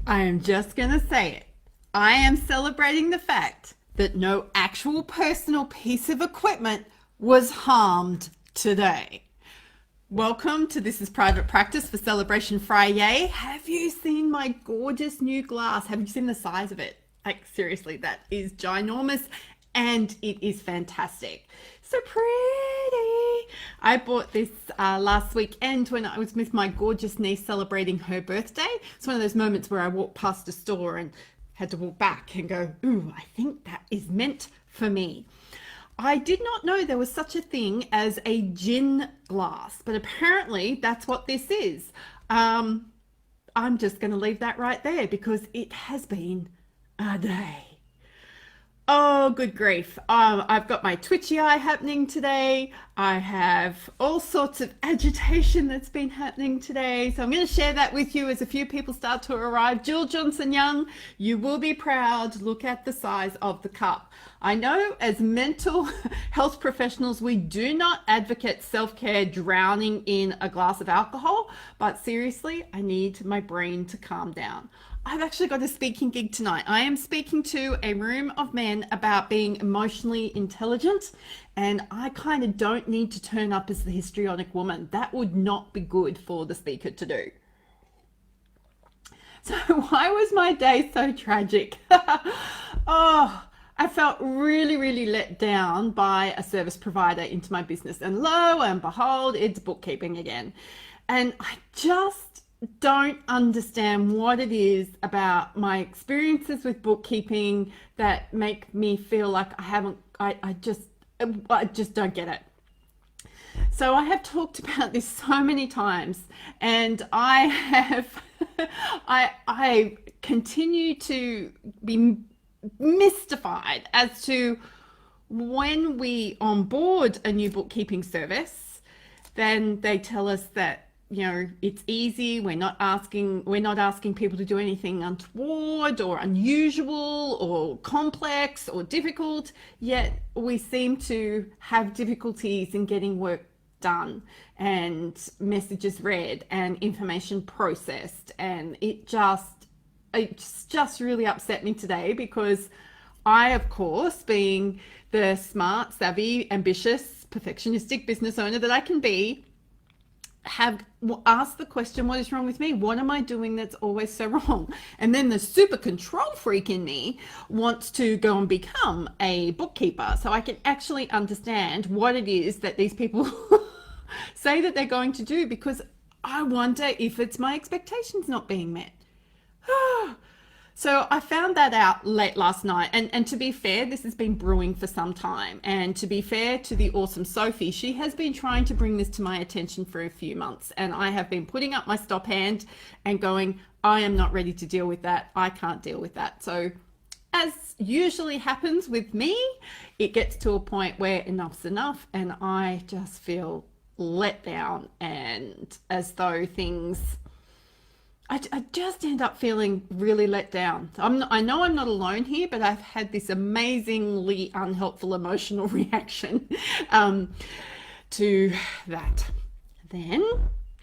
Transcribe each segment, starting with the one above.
I am just going to say it. I am celebrating the fact that no actual personal piece of equipment was harmed today. Welcome to This is Private Practice for Celebration Friday. Have you seen my gorgeous new glass? Have you seen the size of it? Like, seriously, that is ginormous and it is fantastic. So pretty. I bought this last weekend when I was with my gorgeous niece celebrating her birthday. It's one of those moments where I walked past a store and had to walk back and go, ooh, I think that is meant for me. I did not know there was such a thing as a gin glass, but apparently that's what this is. I'm just going to leave that right there because it has been a day. Oh, good grief. I've got my twitchy eye happening today. I have all sorts of agitation that's been happening today. So I'm going to share that with you as a few people start to arrive. Jill Johnson Young, you will be proud. Look at the size of the cup. I know as mental health professionals, we do not advocate self-care drowning in a glass of alcohol, but seriously, I need my brain to calm down. I've actually got a speaking gig tonight. I am speaking to a room of men about being emotionally intelligent, and I kind of don't need to turn up as the histrionic woman. That would not be good for the speaker to do. So why was my day so tragic? Oh, I felt really let down by a service provider into my business, and lo and behold, it's bookkeeping again. And I just don't understand what it is about my experiences with bookkeeping that make me feel like I just don't get it. So I have talked about this so many times, and I continue to be mystified as to when we onboard a new bookkeeping service, then they tell us that it's easy. We're not asking people to do anything untoward or unusual or complex or difficult, yet we seem to have difficulties in getting work done and messages read and information processed. And it just really upset me today because I, of course, being the smart, savvy, ambitious, perfectionistic business owner that I can be, have asked the question, what is wrong with me? What am I doing that's always so wrong? And then the super control freak in me wants to go and become a bookkeeper so I can actually understand what it is that these people say that they're going to do, because I wonder if it's my expectations not being met. So I found that out late last night. And to be fair, this has been brewing for some time. And to be fair to the awesome Sophie, she has been trying to bring this to my attention for a few months. And I have been putting up my stop hand and going, I am not ready to deal with that. I can't deal with that. So as usually happens with me, it gets to a point where enough's enough. And I just feel let down and as though I just end up feeling really let down. I know I'm not alone here, but I've had this amazingly unhelpful emotional reaction to that. Then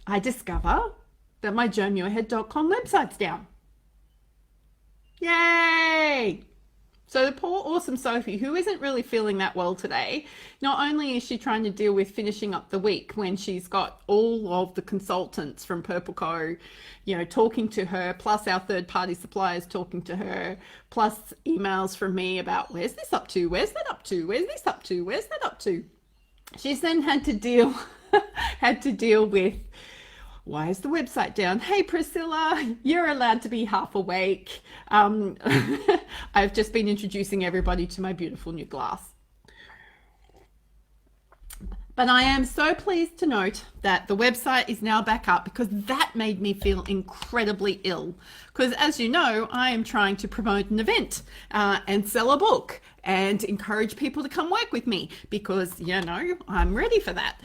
I discover that my joemuirhead.com website's down. Yay! So the poor awesome Sophie, who isn't really feeling that well today, not only is she trying to deal with finishing up the week when she's got all of the consultants from Purple Co, talking to her, plus our third-party suppliers talking to her, plus emails from me about where's this up to, where's that up to, where's this up to, where's that up to. She's then had to deal with, why is the website down? Hey, Priscilla, you're allowed to be half awake. I've just been introducing everybody to my beautiful new glass. But I am so pleased to note that the website is now back up, because that made me feel incredibly ill. Because as you know, I am trying to promote an event and sell a book and encourage people to come work with me, because, I'm ready for that.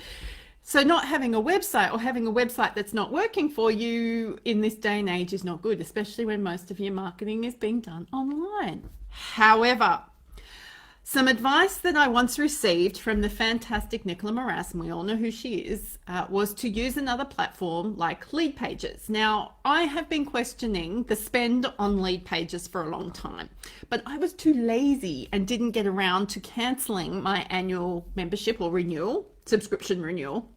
So not having a website, or having a website that's not working for you in this day and age, is not good, especially when most of your marketing is being done online. However, Some advice that I once received from the fantastic Nicola Moras, and we all know who she is, was to use another platform like Lead Pages. Now, I have been questioning the spend on Lead Pages for a long time, but I was too lazy and didn't get around to cancelling my annual membership or subscription renewal.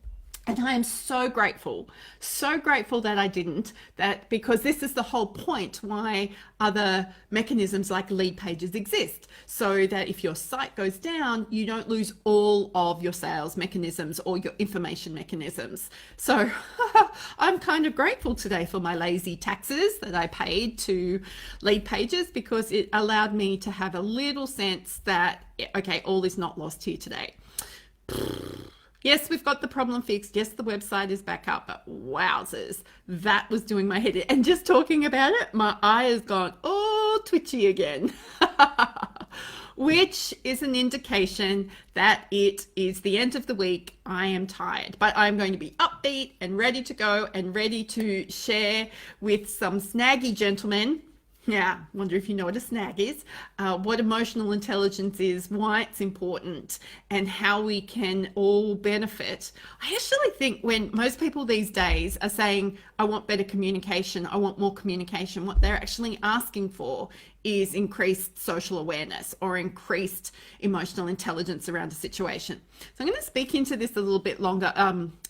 And I am so grateful that I didn't, that because this is the whole point why other mechanisms like Lead Pages exist, so that if your site goes down, you don't lose all of your sales mechanisms or your information mechanisms. So I'm kind of grateful today for my lazy taxes that I paid to Lead Pages, because it allowed me to have a little sense that, okay, all is not lost here today. Yes, we've got the problem fixed. Yes, the website is back up, but wowzers, that was doing my head in. And just talking about it, my eye has gone all twitchy again, which is an indication that it is the end of the week. I am tired, but I'm going to be upbeat and ready to go and ready to share with some snaggy gentlemen. Yeah, wonder if you know what a snag is, what emotional intelligence is, why it's important, and how we can all benefit. I actually think when most people these days are saying, I want better communication, I want more communication, what they're actually asking for is increased social awareness or increased emotional intelligence around a situation. So I'm going to speak into this a little bit longer,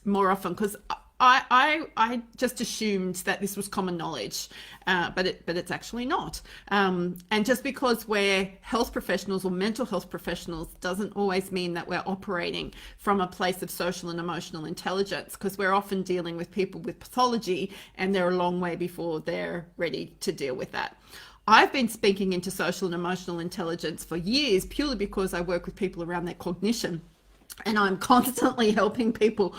more often, because I just assumed that this was common knowledge, but it's actually not. And just because we're health professionals or mental health professionals doesn't always mean that we're operating from a place of social and emotional intelligence, because we're often dealing with people with pathology and they're a long way before they're ready to deal with that. I've been speaking into social and emotional intelligence for years, purely because I work with people around their cognition. And I'm constantly helping people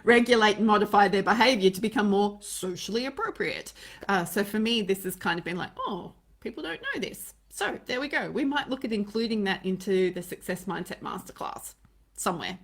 regulate and modify their behavior to become more socially appropriate. So for me, this has kind of been like, oh, people don't know this. So there we go. We might look at including that into the Success Mindset Masterclass somewhere.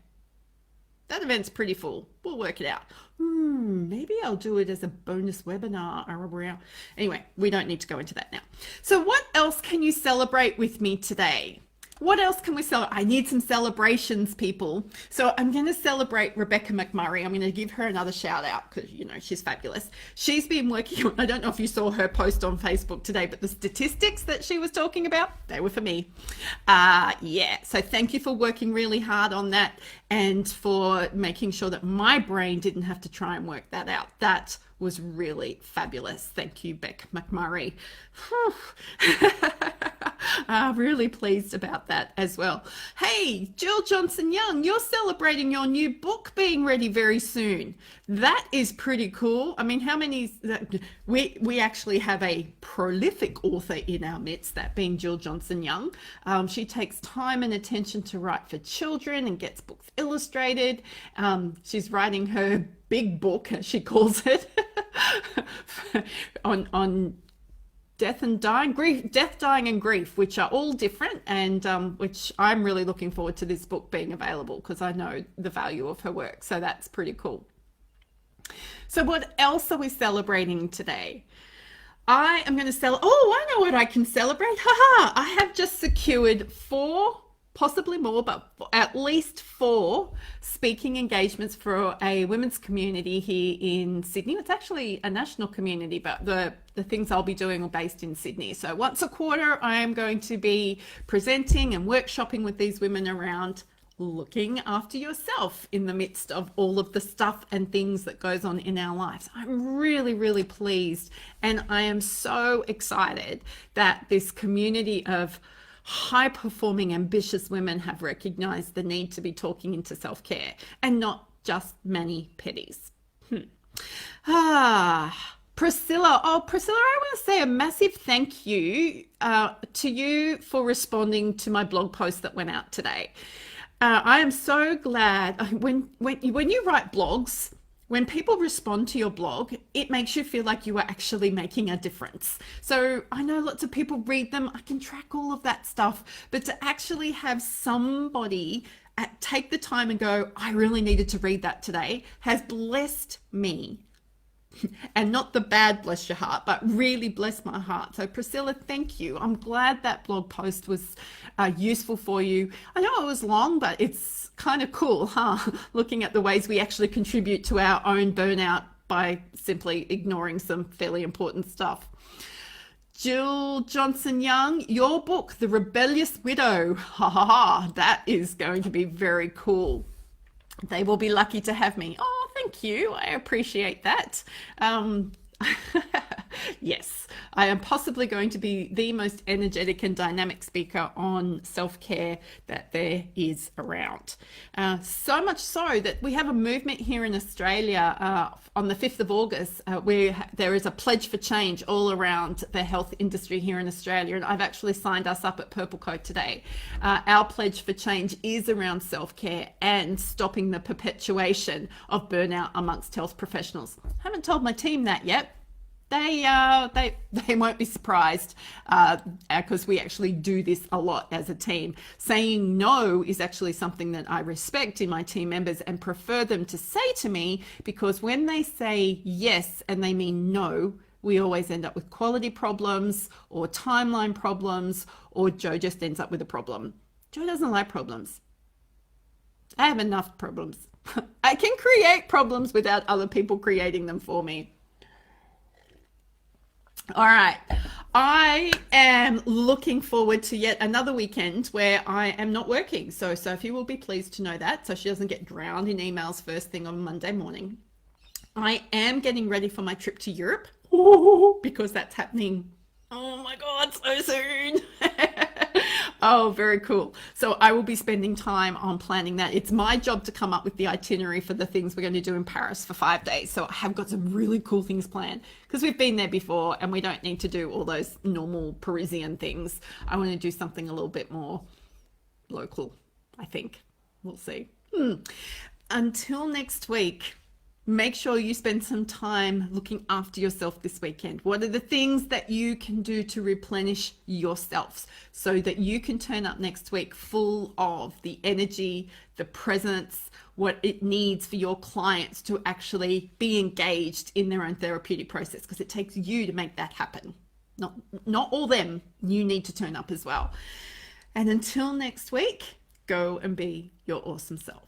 That event's pretty full. We'll work it out. Maybe I'll do it as a bonus webinar. Anyway, we don't need to go into that now. So what else can you celebrate with me today? What else can we celebrate? I need some celebrations, people. So I'm going to celebrate Rebecca McMurray. I'm going to give her another shout out because, you know, she's fabulous. She's been working on, I don't know if you saw her post on Facebook today, but the statistics that she was talking about, they were for me. Yeah, so thank you for working really hard on that and for making sure that my brain didn't have to try and work that out. That was really fabulous. Thank you, Beck McMurray. I'm really pleased about that as well. Hey, Jill Johnson Young, you're celebrating your new book being ready very soon. That is pretty cool. I mean, how many? We actually have a prolific author in our midst, that being Jill Johnson Young. She takes time and attention to write for children and gets books illustrated. She's writing her big book, as she calls it, on death, dying and grief, which are all different, and which I'm really looking forward to this book being available because I know the value of her work. So that's pretty cool. So what else are we celebrating today? I am going to I know what I can celebrate. I have just secured 4, possibly more, but at least 4 speaking engagements for a women's community here in Sydney. It's actually a national community, but the things I'll be doing are based in Sydney. So once a quarter, I am going to be presenting and workshopping with these women around looking after yourself in the midst of all of the stuff and things that goes on in our lives. I'm really, really pleased. And I am so excited that this community of high-performing, ambitious women have recognized the need to be talking into self-care and not just mani-pedis. Priscilla. Priscilla, I want to say a massive thank you to you for responding to my blog post that went out today. I am so glad when you write blogs, when people respond to your blog, it makes you feel like you are actually making a difference. So I know lots of people read them. I can track all of that stuff, but to actually have somebody take the time and go, I really needed to read that today, has blessed me. And not the bad bless your heart, but really bless my heart. So Priscilla, thank you. I'm glad that blog post was useful for you. I know it was long, but it's kind of cool, huh? Looking at the ways we actually contribute to our own burnout by simply ignoring some fairly important stuff. Jill Johnson Young, your book, The Rebellious Widow. Ha ha ha. That is going to be very cool. They will be lucky to have me. Oh, thank you. I appreciate that. Yes, I am possibly going to be the most energetic and dynamic speaker on self-care that there is around. So much so that we have a movement here in Australia on the 5th of August where there is a pledge for change all around the health industry here in Australia. And I've actually signed us up at Purple Coat today. Our pledge for change is around self-care and stopping the perpetuation of burnout amongst health professionals. I haven't told my team that yet. They won't be surprised because we actually do this a lot as a team. Saying no is actually something that I respect in my team members and prefer them to say to me, because when they say yes and they mean no, we always end up with quality problems or timeline problems, or Joe just ends up with a problem. Joe doesn't like problems. I have enough problems. I can create problems without other people creating them for me. All right. I am looking forward to yet another weekend where I am not working. So Sophie will be pleased to know that, so she doesn't get drowned in emails first thing on Monday morning. I am getting ready for my trip to Europe because that's happening. Oh my God, so soon. Oh, very cool. So I will be spending time on planning that. It's my job to come up with the itinerary for the things we're going to do in Paris for 5 days. So I have got some really cool things planned because we've been there before and we don't need to do all those normal Parisian things. I want to do something a little bit more local, I think. We'll see. Until next week. Make sure you spend some time looking after yourself this weekend. What are the things that you can do to replenish yourselves so that you can turn up next week full of the energy, the presence, what it needs for your clients to actually be engaged in their own therapeutic process, because it takes you to make that happen. Not all them. You need to turn up as well. And until next week, go and be your awesome self.